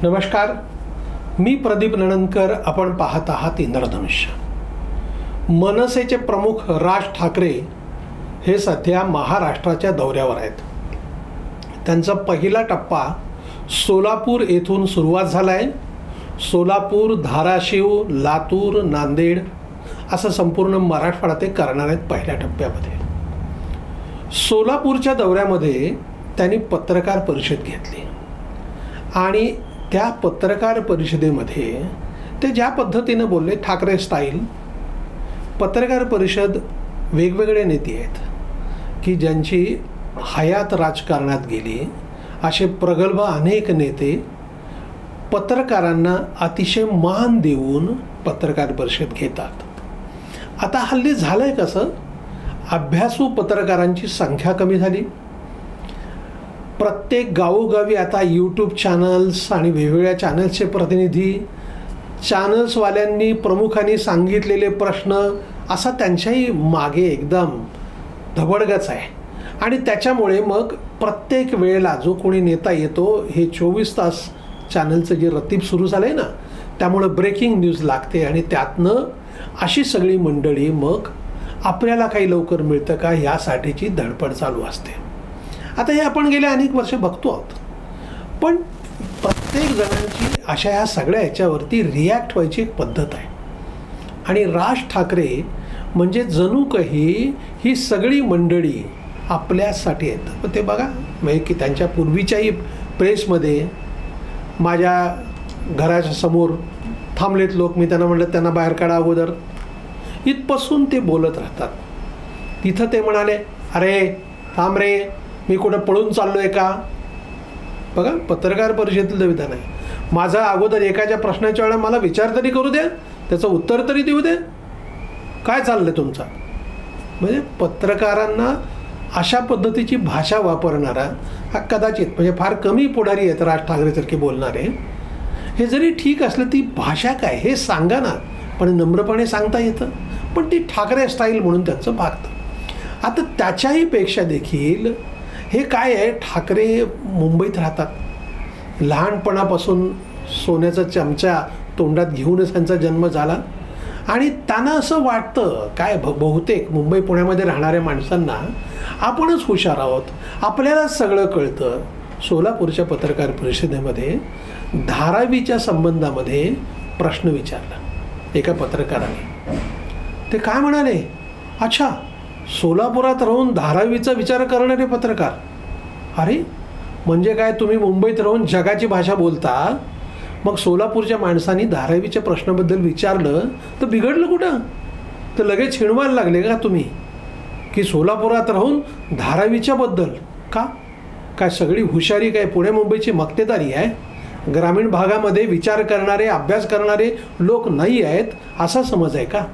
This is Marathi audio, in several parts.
नमस्कार, मी प्रदीप नणंदकर. आपण पाहत आहात इंद्रधनुष्य. मनसेचे प्रमुख राज ठाकरे हे सध्या महाराष्ट्राच्या दौऱ्यावर आहेत. त्यांचा पहिला टप्पा सोलापूर येथून सुरुवात झाला आहे. सोलापूर, धाराशिव, लातूर, नांदेड असं संपूर्ण मराठवाडा ते करणार आहेत पहिल्या टप्प्यामध्ये. सोलापूरच्या दौऱ्यामध्ये त्यांनी पत्रकार परिषद घेतली आणि त्या पत्रकार परिषदेमध्ये ते ज्या पद्धतीनं बोलले, ठाकरे स्टाईल पत्रकार परिषद, वेगवेगळे नेते आहेत की ज्यांची हयात राजकारणात गेली, असे प्रगल्भ अनेक नेते पत्रकारांना अतिशय मान देऊन पत्रकार परिषद घेतात. आता हल्ली झालं आहे कसं, अभ्यासू पत्रकारांची संख्या कमी झाली. प्रत्येक गावोगावी आता यूट्यूब चॅनल्स आणि वेगवेगळ्या चॅनल्सचे प्रतिनिधी, चॅनल्सवाल्यांनी प्रमुखांनी सांगितलेले प्रश्न असा त्यांच्याही मागे एकदम धबडगच आहे. आणि त्याच्यामुळे मग प्रत्येक वेळेला जो कोणी नेता येतो, हे 24 तास चॅनलचं जे रतीब सुरू झालं आहे ना, त्यामुळं ब्रेकिंग न्यूज लागते आणि त्यातनं अशी सगळी मंडळी मग आपल्याला काही लवकर मिळतं का यासाठीची धडपड चालू असते. आता हे आपण गेले अनेक वर्ष बघतो आहोत. पण प्रत्येक जणांची अशा ह्या सगळ्या ह्याच्यावरती रिॲक्ट व्हायची एक पद्धत आहे. आणि राज ठाकरे म्हणजे जणू काही ही सगळी मंडळी आपल्यासाठी आहेत. पण ते बघा, म्हणजे की त्यांच्या पूर्वीच्याही प्रेसमध्ये माझ्या घराच्या समोर थांबलेत लोक, मी त्यांना म्हटलं त्यांना बाहेर काढा अगोदर, इथपासून ते बोलत राहतात. तिथं ते म्हणाले, अरे थांब रे, मी कुठं पळून चाललो आहे का. बघा, पत्रकार परिषदेतील विधान आहे. माझा अगोदर एकाच्या प्रश्नाच्या वेळेला मला विचार तरी करू द्या, त्याचं उत्तर तरी देऊ द्या, काय चाललंय तुमचा. म्हणजे पत्रकारांना अशा पद्धतीची भाषा वापरणारा हा कदाचित, म्हणजे फार कमी पुढारी आहेत राज ठाकरेसारखे बोलणारे. हे जरी ठीक असलं, ती भाषा काय हे सांगा ना, पण नम्रपणे सांगता येतं. पण ती ठाकरे स्टाईल म्हणून त्यांचं भागतं. आता त्याच्याही पेक्षा देखील हे काय आहे, ठाकरे मुंबईत राहतात. लहानपणापासून सोन्याचा चमचा तोंडात घेऊनच त्यांचा जन्म झाला. आणि त्यांना असं वाटतं, काय बहुतेक मुंबई पुण्यामध्ये राहणाऱ्या माणसांना आपणच हुशार आहोत, आपल्यालाच सगळं कळतं. सोलापूरच्या पत्रकार परिषदेमध्ये धारावीच्या संबंधामध्ये प्रश्न विचारला एका पत्रकाराने. ते काय म्हणाले, अच्छा, सोलापुरात राहून धारावीचा विचार करणारे पत्रकार. अरे म्हणजे काय, तुम्ही मुंबईत राहून जगाची भाषा बोलता, मग सोलापूरच्या माणसांनी धारावीच्या प्रश्नाबद्दल विचारलं तर बिघडलं कुठं. तर लगेच हिणवायला लागले का तुम्ही की सोलापुरात राहून धारावीच्याबद्दल का. काय सगळी हुशारी काय पुणे मुंबईची मक्तेदारी आहे, ग्रामीण भागामध्ये विचार करणारे, अभ्यास करणारे लोक नाही आहेत असा समज आहे का.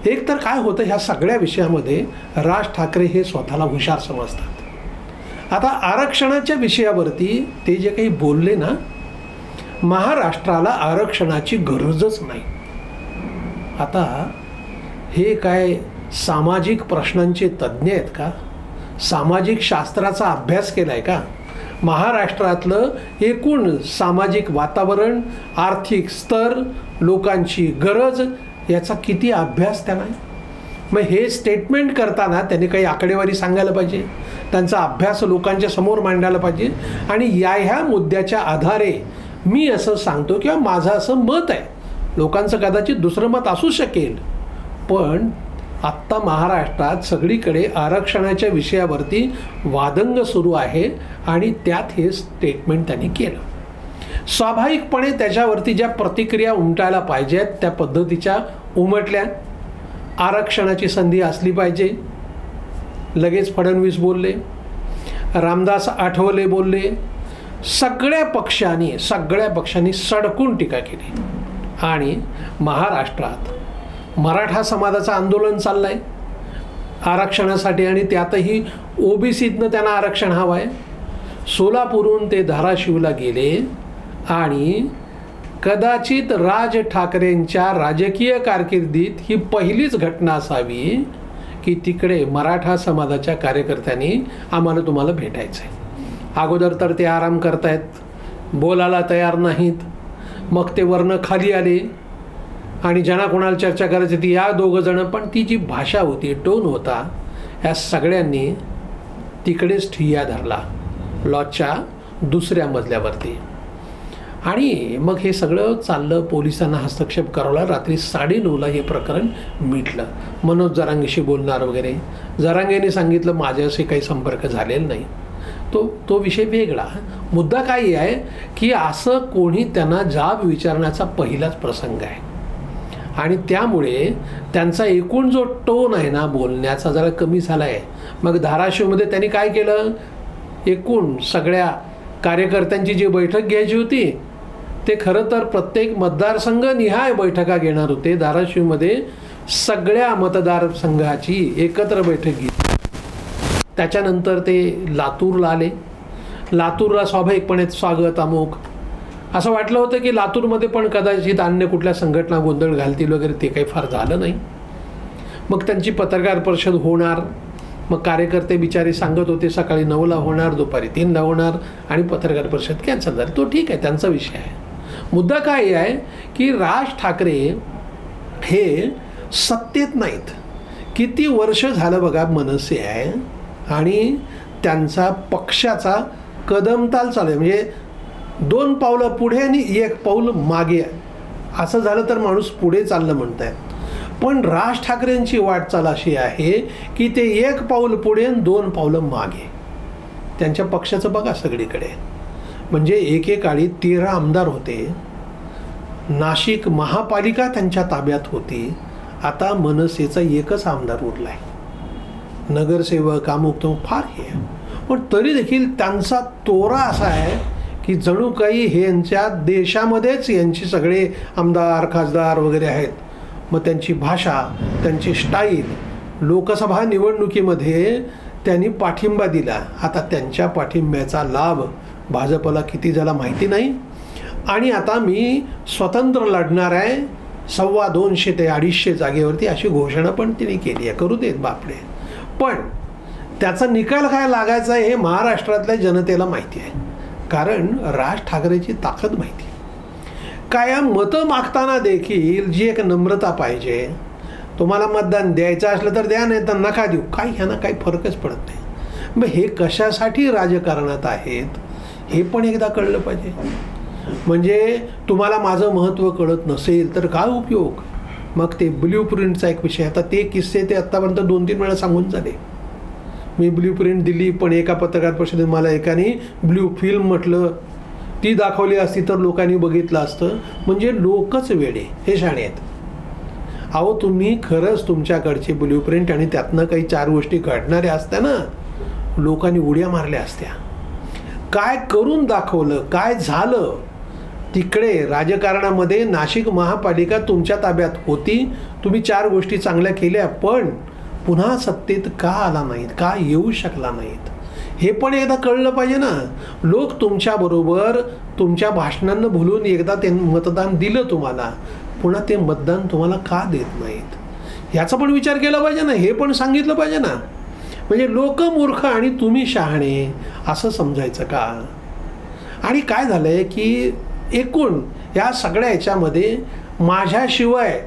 एक तर काय होतं, ह्या सगळ्या विषयामध्ये राज ठाकरे हे स्वतःला हुशार समजतात. आता आरक्षणाच्या विषयावरती ते जे काही बोलले ना, महाराष्ट्राला आरक्षणाची गरजच नाही. आता हे काय सामाजिक प्रश्नांचे तज्ज्ञ आहेत का, सामाजिक शास्त्राचा अभ्यास केला आहे का. महाराष्ट्रातलं एकूण सामाजिक वातावरण, आर्थिक स्तर, लोकांची गरज याचा किती अभ्यास त्यांना आहे. मग हे स्टेटमेंट करताना त्यांनी काही आकडेवारी सांगायला पाहिजे, त्यांचा अभ्यास लोकांच्या समोर मांडायला पाहिजे. आणि ह्या मुद्द्याच्या आधारे मी असं सांगतो किंवा माझं असं मत आहे, लोकांचं कदाचित दुसरं मत असू शकेल. पण आत्ता महाराष्ट्रात सगळीकडे आरक्षणाच्या विषयावरती वादंग सुरू आहे आणि त्यात हे स्टेटमेंट त्यांनी केलं. स्वाभाविकपणे त्याच्यावरती ज्या प्रतिक्रिया उमटायला पाहिजेत त्या पद्धतीच्या उमटल्या. आरक्षणाची संधी असली पाहिजे, लगेच फडणवीस बोलले, रामदास आठवले बोलले. सगळ्या पक्षांनी सडकून टीका केली. आणि महाराष्ट्रात मराठा समाजाचं आंदोलन चाललं आहे आरक्षणासाठी, आणि त्यातही ओबीसीतनं त्यांना आरक्षण हवं आहे. सोलापूरहून ते धाराशिवला गेले आणि कदाचित राज ठाकरेंच्या राजकीय कारकिर्दीत ही पहिलीच घटना असावी की तिकडे मराठा समाजाच्या कार्यकर्त्यांनी आम्हाला तुम्हाला भेटायचं आहे. अगोदर तर ते आराम करतायत, बोलायला तयार नाहीत. मग ते वरनं खाली आले आणि ज्यांना कोणाला चर्चा करायची ती या दोघं जण, पण ती जी भाषा होती, टोन होता, या सगळ्यांनी तिकडेच ठिय्या धरला लॉजच्या दुसऱ्या मजल्यावरती. आणि मग हे सगळं चाललं. पोलिसांना हस्तक्षेप करावला. रात्री 9:30ला हे प्रकरण मिटलं. मनोज जरांगेशी बोलणार वगैरे, जरांगेने सांगितलं माझ्याशी काही संपर्क झालेला नाही. तो विषय वेगळा. मुद्दा काय आहे की असं कोणी त्यांना जाब विचारण्याचा पहिलाच प्रसंग आहे आणि त्यामुळे त्यांचा एकूण जो टोन आहे ना बोलण्याचा जरा कमी झाला आहे. मग धाराशिवमध्ये त्यांनी काय केलं, एकूण सगळ्या कार्यकर्त्यांची जी बैठक घ्यायची होती ते खरं तर प्रत्येक मतदारसंघ निहाय बैठका घेणार होते. धाराशिवमध्ये सगळ्या मतदारसंघाची एकत्र बैठक घेतली. त्याच्यानंतर ते लातूरला आले. लातूरला स्वाभाविकपणे स्वागत अमुक असं वाटलं होतं की लातूरमध्ये पण कदाचित अन्य कुठल्या संघटना गोंधळ घालतील वगैरे, ते काही फार झालं नाही. मग त्यांची पत्रकार परिषद होणार. मग कार्यकर्ते बिचारे सांगत होते सकाळी 9ला होणार, दुपारी 3ला होणार आणि पत्रकार परिषद कॅन्सल झाली. तो ठीक आहे, त्यांचा विषय आहे. मुद्दा काय आहे की राज ठाकरे हे सत्तेत नाहीत. किती वर्ष झालं बघा मनसे आहे आणि त्यांचा पक्षाचा कदमताल चालू आहे. म्हणजे 2 पावलं पुढे आणि 1 पाऊल मागे. असं झालं तर माणूस पुढे चाललं म्हणताय. पण राज ठाकरेंची वाटचाल अशी आहे की ते 1 पाऊल पुढे आणि 2 पावलं मागे. त्यांच्या पक्षाचं बघा सगळीकडे. म्हणजे एकेकाळी 13 आमदार होते. नाशिक महापालिका त्यांच्या ताब्यात होती. आता मनसेचा 1च आमदार उरला आहे. नगरसेवक अमुक तो फार हे, पण तरी देखील त्यांचा तोरा असा आहे की जणू काही हे यांच्या देशामध्येच यांचे सगळे आमदार खासदार वगैरे आहेत. मग त्यांची भाषा, त्यांची स्टाईल, लोकसभा निवडणुकीमध्ये त्यांनी पाठिंबा दिला. आता त्यांच्या पाठिंब्याचा लाभ भाजपला किती झाला माहिती नाही. आणि आता मी स्वतंत्र लढणार आहे 250 ते 250 जागेवरती अशी घोषणा पण तिने केली आहे. करू देत बापडे. पण त्याचा निकाल काय लागायचा हे महाराष्ट्रातल्या जनतेला माहिती आहे. कारण राज ठाकरेची ताकद माहिती. काय मतं मागताना देखील जी एक नम्रता पाहिजे. तुम्हाला मतदान द्यायचं असलं तर द्या, नाही तर नका देऊ. काही ह्यांना काही फरकच पडत नाही. मग हे कशासाठी राजकारणात आहेत हे पण एकदा कळलं पाहिजे. म्हणजे तुम्हाला माझं महत्त्व कळत नसेल तर काय उपयोग. मग ते ब्ल्यू प्रिंटचा एक विषय. आता ते किस्से ते आत्तापर्यंत 2-3 वेळा सांगून झाले. मी ब्ल्यू प्रिंट दिली, पण एका पत्रकार परिषदेत मला एकाने ब्ल्यू फिल्म म्हटलं. ती दाखवली असती तर लोकांनी बघितलं असतं. म्हणजे लोकच वेडे, हे शाणे आहेत. अहो तुम्ही खरंच तुमच्याकडची ब्ल्यू प्रिंट आणि त्यातनं काही 4 गोष्टी घडणाऱ्या असत्या ना, लोकांनी उड्या मारल्या असत्या. काय करून दाखवलं, काय झालं. तिकडे राजकारणामध्ये नाशिक महापालिका तुमच्या ताब्यात होती. तुम्ही 4 गोष्टी चांगल्या केल्या, पण पुन्हा सत्तेत का आला नाहीत, का येऊ शकला नाहीत हे पण एकदा कळलं पाहिजे ना. लोक तुमच्याबरोबर तुमच्या भाषणांना भुलून एकदा ते मतदान दिलं तुम्हाला, पुन्हा ते मतदान तुम्हाला का देत नाहीत याचा पण विचार केला पाहिजे ना. हे पण सांगितलं पाहिजे ना. म्हणजे लोक मूर्ख आणि तुम्ही शहाणे असं समजायचं का. आणि काय झालं आहे की एकूण या सगळ्या याच्यामध्ये माझ्याशिवाय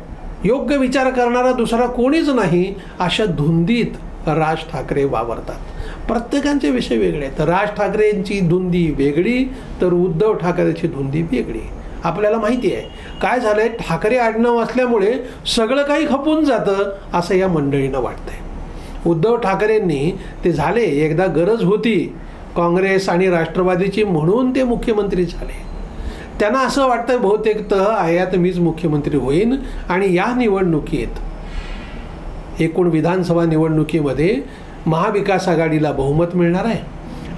योग्य विचार करणारा दुसरा कोणीच नाही अशा धुंदीत राज ठाकरे वावरतात. प्रत्येकांचे विषय वेगळे आहेत. राज ठाकरेंची धुंदी वेगळी तर उद्धव ठाकरेची धुंदी वेगळी. आपल्याला माहिती आहे काय झालं आहे. ठाकरे आडनाव असल्यामुळे सगळं काही खपून जातं असं या मंडळीनं वाटतंय. उद्धव ठाकरेंनी ते झाले, एकदा गरज होती काँग्रेस आणि राष्ट्रवादीची म्हणून ते मुख्यमंत्री झाले. त्यांना असं वाटतं बहुतेक तह आहे मीच मुख्यमंत्री होईन आणि या निवडणुकीत एकूण विधानसभा निवडणुकीमध्ये महाविकास आघाडीला बहुमत मिळणार आहे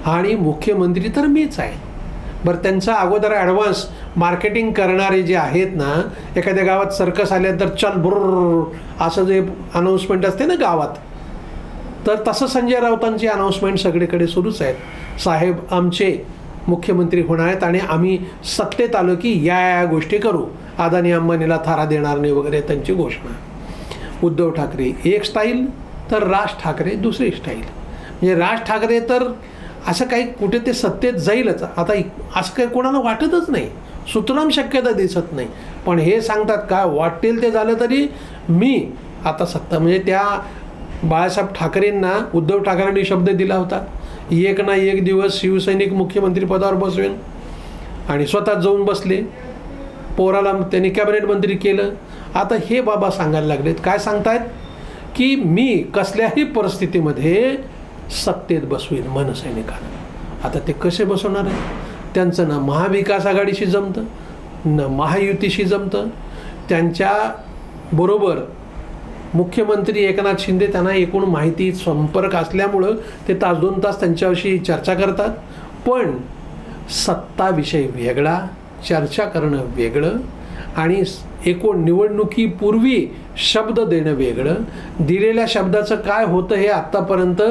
आणि मुख्यमंत्री तर मीच आहे. बरं त्यांचा अगोदर ॲडव्हान्स मार्केटिंग करणारे जे आहेत ना, एखाद्या गावात सर्कस आल्यानंतर चल बुर्र असं जे अनाऊन्समेंट असते ना गावात, तर तसं संजय राऊतांची अनाऊन्समेंट सगळीकडे सुरूच आहेत. साहेब आमचे मुख्यमंत्री होणार आहेत आणि आम्ही सत्तेत आलो की या गोष्टी करू, अदानी अंबानीला थारा देणार नाही वगैरे त्यांची घोषणा. उद्धव ठाकरे एक स्टाईल तर राज ठाकरे दुसरी स्टाईल. म्हणजे राज ठाकरे तर असं काही कुठे ते सत्तेत जाईलच. आता असं काही कोणाला वाटतच नाही, सुतराम शक्यता दिसत नाही. पण हे सांगतात का वाटेल ते झालं तरी मी आता सत्ता, म्हणजे त्या बाळासाहेब ठाकरेंना उद्धव ठाकरेंनी शब्द दिला होता, एक ना एक दिवस शिवसैनिक मुख्यमंत्री पदावर बसवेन, आणि स्वतः जाऊन बसले. पोराला त्यांनी कॅबिनेट मंत्री केलं. आता हे बाबा सांगायला लागलेत, काय सांगतायत की मी कसल्याही परिस्थितीमध्ये सत्तेत बसवीन मनसैनिकांना. आता ते कसे बसवणार आहे? त्यांचं ना महाविकास आघाडीशी जमतं, न महायुतीशी जमतं. त्यांच्या बरोबर मुख्यमंत्री एकनाथ शिंदे, त्यांना एकूण माहिती संपर्क असल्यामुळं ते तास 2 तास त्यांच्याविषयी चर्चा करतात. पण सत्ताविषयी वेगळा, चर्चा करणं वेगळं, आणि एकूण निवडणुकीपूर्वी शब्द देणं वेगळं. दिलेल्या शब्दाचं काय होतं हे आत्तापर्यंत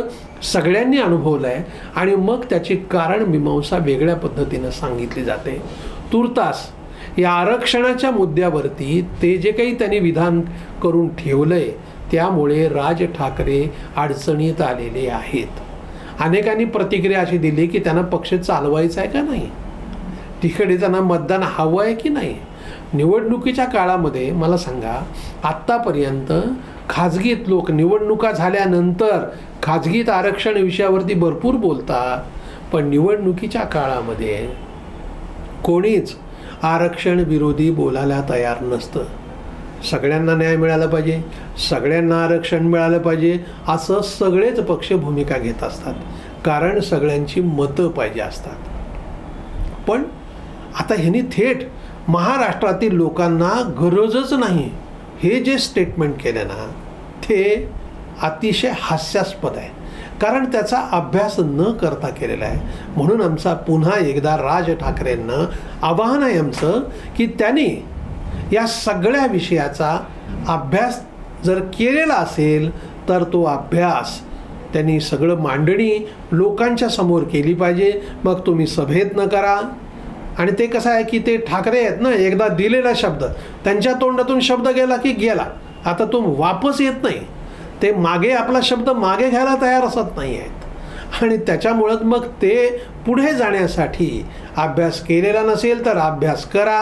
सगळ्यांनी अनुभवलं आहे, आणि मग त्याची कारण मीमांसा वेगळ्या पद्धतीनं सांगितली जाते. तुर्तास या आरक्षणाच्या मुद्द्यावरती ते जे काही त्यांनी विधान करून ठेवलं आहे त्यामुळे राज ठाकरे अडचणीत आलेले आहेत. अनेकांनी प्रतिक्रिया अशी दिली की त्यांना पक्ष चालवायचा आहे का नाही, तिकडे त्यांना मतदान हवं आहे की नाही. निवडणुकीच्या काळामध्ये मला सांगा, आत्तापर्यंत खाजगीत लोक निवडणुका झाल्यानंतर खाजगीत आरक्षण विषयावरती भरपूर बोलतात, पण निवडणुकीच्या काळामध्ये कोणीच आरक्षण विरोधी बोलायला तयार नसतं. सगळ्यांना न्याय मिळाला पाहिजे, सगळ्यांना आरक्षण मिळालं पाहिजे असं सगळेच पक्ष भूमिका घेत असतात, कारण सगळ्यांची मतं पाहिजे असतात. पण आता ह्यांनी थेट महाराष्ट्रातील लोकांना गरजच नाही हे जे स्टेटमेंट केलं ना, ते अतिशय हास्यास्पद आहे, कारण त्याचा अभ्यास न करता केलेला आहे. म्हणून आमचा पुन्हा एकदा राज ठाकरेंना आवाहन आहे आमचं की त्यांनी या सगळ्या विषयाचा अभ्यास जर केलेला असेल तर तो अभ्यास त्यांनी सगळं मांडणी लोकांच्या समोर केली पाहिजे. मग तुम्ही सभेत न करा. आणि ते कसं आहे की ते ठाकरे आहेत ना, एकदा दिलेला शब्द, त्यांच्या तोंडातून शब्द गेला की गेला, आता तो वापस येत नाही. ते मागे आपला शब्द मागे घ्यायला तयार असत नाही आहेत, आणि त्याच्यामुळं मग ते पुढे जाण्यासाठी अभ्यास केलेला नसेल तर अभ्यास करा.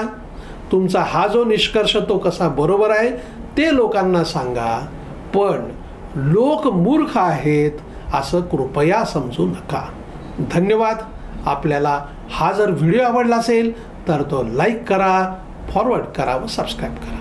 तुमचा हा जो निष्कर्ष तो कसा बरोबर आहे ते लोकांना सांगा, पण लोक मूर्ख आहेत असं कृपया समजू नका. धन्यवाद. आपल्याला हा जर व्हिडिओ आवडला असेल तर तो लाईक करा, फॉरवर्ड करा व सबस्क्राईब करा.